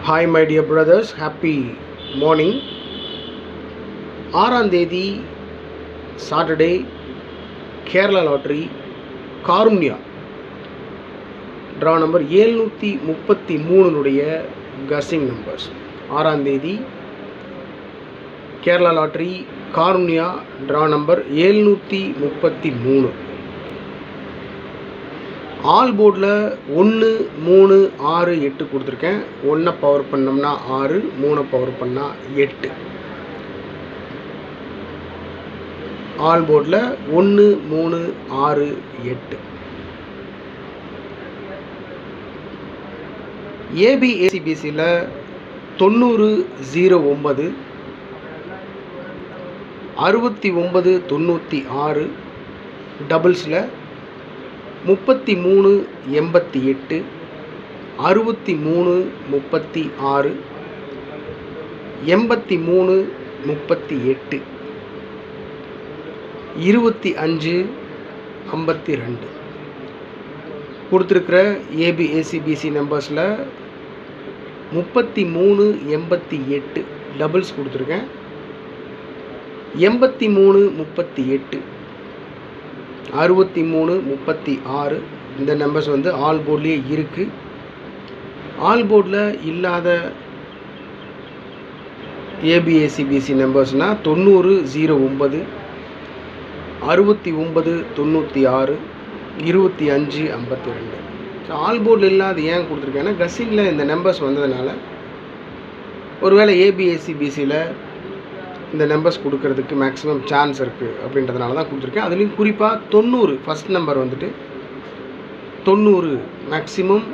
Hi my dear brothers, happy morning. 6ஆம் தேதி Saturday Kerala lottery Karunya draw number 733 guessing numbers. 6ஆம் தேதி Kerala lottery Karunya draw number 733. All போர்டில் 1 3 6 8 கொடுத்துருக்கேன். 1 பவர் பண்ணோம்னா 6, 3 பவர் பண்ணால் 8. ஆல் போர்டில் 1 3 6 8. ஏபிஏசிபிசியில் 90 09 69 96 டபுள்ஸில் 33 88 63 36 83 38 25 52 கொடுத்துருக்கிற ஏபிஏசிபிசி நம்பர்ஸில் 33 88 டபுள்ஸ் கொடுத்துருக்கேன். 83 38 63 36 இந்த நம்பர்ஸ் வந்து ஆல் போர்ட்லேயே இருக்குது. ஆல் போர்டில் இல்லாத ஏபிஏசிபிசி நம்பர்ஸ்னால் 90 09 69 96 25 52. ஆல் போர்டில் இல்லாத ஏன் கொடுத்துருக்கேன்னா கஸ்ஸிங்கில் இந்த நம்பர்ஸ் வந்ததுனால ஒருவேளை ஏபிஏசிபிசியில் இந்த நம்பர்ஸ் கொடுக்கறதுக்கு மேக்ஸிமம் சான்ஸ் இருக்குது அப்படின்றதுனால தான் கொடுத்துருக்கேன். அதுலேயும் குறிப்பாக 90 ஃபஸ்ட் நம்பர் வந்துட்டு 90 மேக்ஸிமம்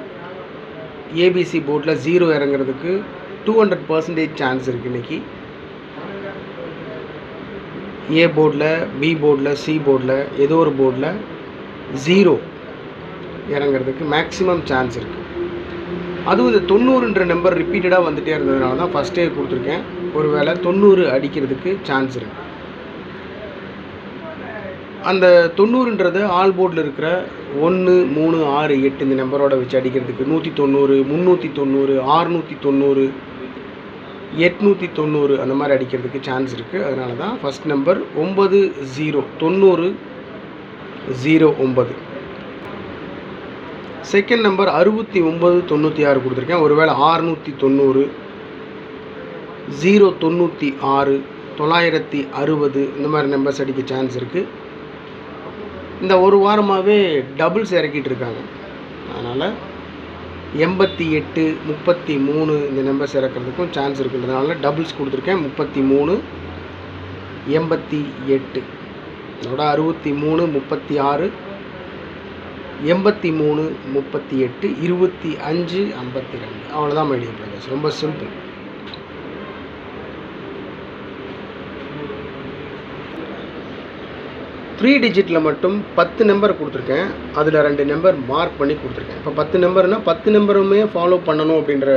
ஏபிசி போர்டில் 0 இறங்குறதுக்கு 200% சான்ஸ் இருக்குது. இன்றைக்கி ஏ போர்டில், பி போர்டில், சி போர்டில் ஏதோ ஒரு போர்டில் 0 இறங்குறதுக்கு மேக்ஸிமம் சான்ஸ் இருக்குது. அதுவும் இந்த 90ன்ற நம்பர் ரிப்பீட்டடாக வந்துகிட்டே இருந்ததுனால தான் ஃபஸ்ட்டே கொடுத்துருக்கேன். ஒருவேளை 90 அடிக்கிறதுக்கு சான்ஸ் இருக்குது. அந்த 90ன்றது ஆல் போர்டில் இருக்கிற 1 3 6 8 இந்த நம்பரோட வச்சு அடிக்கிறதுக்கு 190 390 690 890 அந்த மாதிரி அடிக்கிறதுக்கு சான்ஸ் இருக்குது. அதனால தான் ஃபஸ்ட் நம்பர் 90 90 09. செகண்ட் நம்பர் 69 96 கொடுத்துருக்கேன். ஒருவேளை 690 096 960 இந்த மாதிரி நம்பர்ஸ் அடிக்க சான்ஸ் இருக்குது. இந்த ஒரு வாரமாகவே டபுள்ஸ் இறக்கிட்டு இருக்காங்க. அதனால் 88 33 இந்த நம்பர்ஸ் இறக்கிறதுக்கும் சான்ஸ் இருக்குன்றதுனால டபுள்ஸ் கொடுத்துருக்கேன். 33 88 அதோட 63 36 83 38 25 52. அவ்வளோதான் மை டியர் பிரதர்ஸ். ரொம்ப சிம்பிள். த்ரீ டிஜிட்டில் மட்டும் 10 நம்பர் கொடுத்துருக்கேன். அதில் 2 நம்பர் மார்க் பண்ணி கொடுத்துருக்கேன். இப்போ 10 நம்பர்னால் 10 நம்பருமே ஃபாலோ பண்ணணும் அப்படின்ற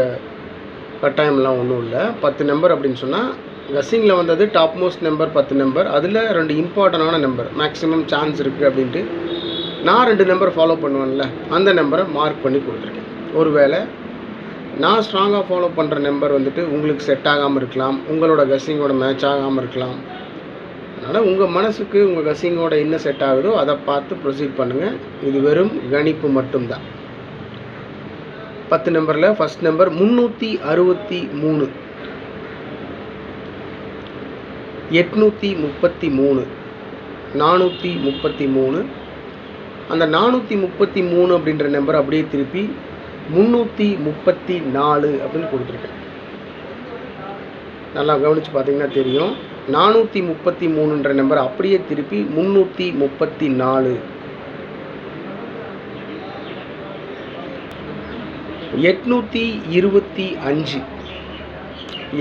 கட்டாயம்லாம் ஒன்றும் இல்லை. 10 நம்பர் அப்படின்னு சொன்னால் கஸ்ஸிங்கில் வந்தது டாப் மோஸ்ட் நம்பர் 10 நம்பர். அதில் 2 இம்பார்ட்டண்டான நம்பர் மேக்ஸிமம் சான்ஸ் இருக்குது அப்படின்ட்டு நான் 2 நம்பர் ஃபாலோ பண்ணுவேன்ல, அந்த நம்பரை மார்க் பண்ணி கொடுத்துருக்கேன். ஒருவேளை நான் ஸ்ட்ராங்காக ஃபாலோ பண்ணுற நம்பர் வந்துட்டு உங்களுக்கு செட் ஆகாமல் இருக்கலாம், உங்களோட கஸ்ஸிங்கோட மேட்ச் ஆகாமல் இருக்கலாம். அதனால் உங்கள் மனசுக்கு உங்கள் கஸ்ஸிங்கோட என்ன செட் ஆகுதோ அதை பார்த்து ப்ரொசீட் பண்ணுங்கள். இது வெறும் கணிப்பு மட்டும்தான். 10 நம்பரில் ஃபஸ்ட் நம்பர் 363 833 433. அந்த 433 அப்படின்ற நம்பர் அப்படியே திருப்பி 334 அப்படின்னு கொடுத்துருக்கேன். நல்லா கவனித்து பார்த்தீங்கன்னா தெரியும். 433ன்ற நம்பர் அப்படியே திருப்பி 334. 825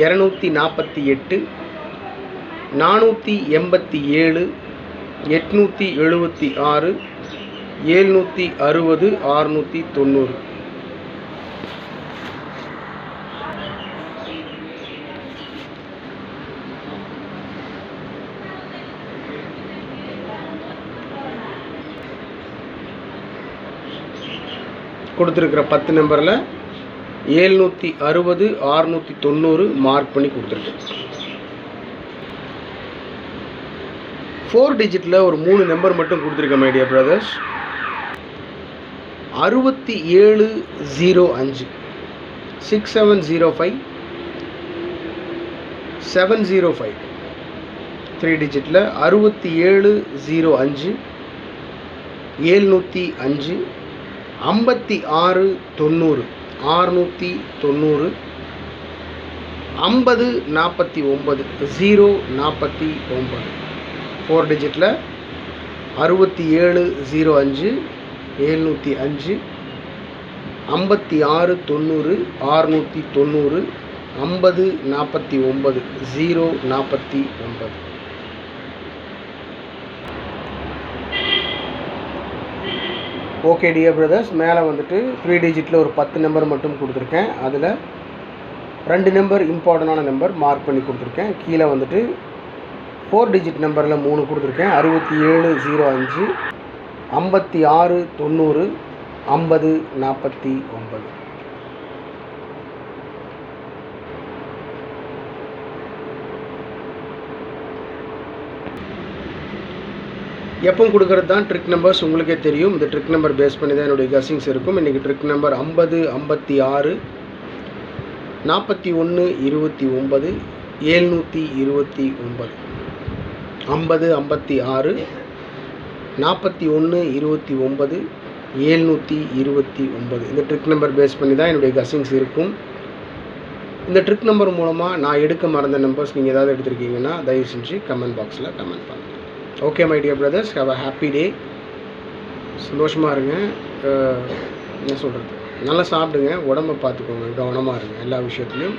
248 487 876 760 690. கொடுத்துருக்கிற 10 நம்பரில் 760 690 மார்க் பண்ணி கொடுத்துருக்கேன். 4 டிஜிட்டில் ஒரு 3 நம்பர் மட்டும் கொடுத்துருக்கேன் my dear brothers. 6705 6705 705 3 டிஜிட்டில் 6705 705 56 90 690 50 49 049 4 டிஜிட்டில் 6705 705 56 90 690 50 49 049. Okay dear brothers, மேலே வந்துட்டு 3 டிஜிட்டில் ஒரு 10 நம்பர் மட்டும் கொடுத்துருக்கேன். அதில் 2 நம்பர் இம்பார்ட்டண்டான நம்பர் மார்க் பண்ணி கொடுத்துருக்கேன். கீழே வந்துட்டு 4 டிஜிட் நம்பரில் 3 கொடுத்துருக்கேன். 6705 56 90 50 49. எப்பவும் கொடுக்கறது தான் ட்ரிக் நம்பர்ஸ், உங்களுக்கே தெரியும். இந்த ட்ரிக் நம்பர் பேஸ் பண்ணி தான் என்னுடைய கசிங்ஸ் இருக்கும். இன்றைக்கி ட்ரிக் நம்பர் 50 56 41 29 729. 50 56 41 29 729. இந்த ட்ரிக் நம்பர் பேஸ் பண்ணி தான் என்னுடைய கசிங்ஸ் இருக்கும். இந்த ட்ரிக் நம்பர் மூலமாக நான் எடுக்க மறந்த நம்பர்ஸ் நீங்கள் ஏதாவது எடுத்துருக்கீங்கன்னா தயவு செஞ்சு கமெண்ட் பாக்ஸில் கமெண்ட் பண்ணுங்கள். Okay my dear brothers, have a happy day. சந்தோஷமாக இருங்க. என்ன சொல்கிறது, நல்லா சாப்பிடுங்க, உடம்பை பார்த்துக்கோங்க, கவனமாக இருங்க எல்லா விஷயத்துலையும்.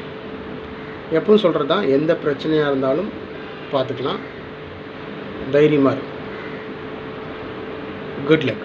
எப்பவும் சொல்கிறது தான், எந்த பிரச்சனையாக இருந்தாலும் பார்த்துக்கலாம், தைரியமாக இருங்க. Good luck.